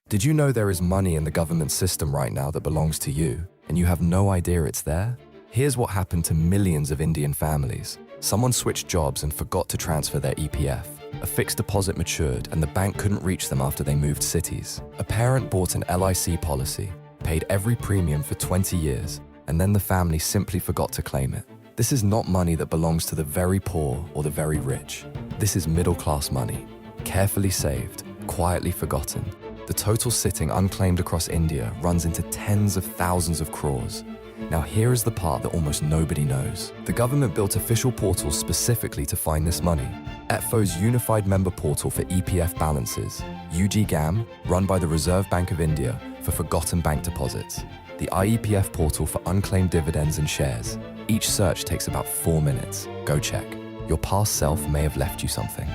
Did you know there is money in the government system right now that belongs to you, and you have no idea it's there? Here's what happened to millions of Indian families. Someone switched jobs and forgot to transfer their EPF. A fixed deposit matured and the bank couldn't reach them after they moved cities. A parent bought an LIC policy, paid every premium for 20 years, and then the family simply forgot to claim it. This is not money that belongs to the very poor or the very rich. This is middle-class money, carefully saved, quietly forgotten. The total sitting unclaimed across India runs into tens of thousands of crores. Now here is the part that almost nobody knows. The government built official portals specifically to find this money. EPFO's Unified Member Portal for EPF Balances, UGGAM, run by the Reserve Bank of India for forgotten bank deposits. The IEPF portal for unclaimed dividends and shares. Each search takes about 4 minutes. Go check. Your past self may have left you something.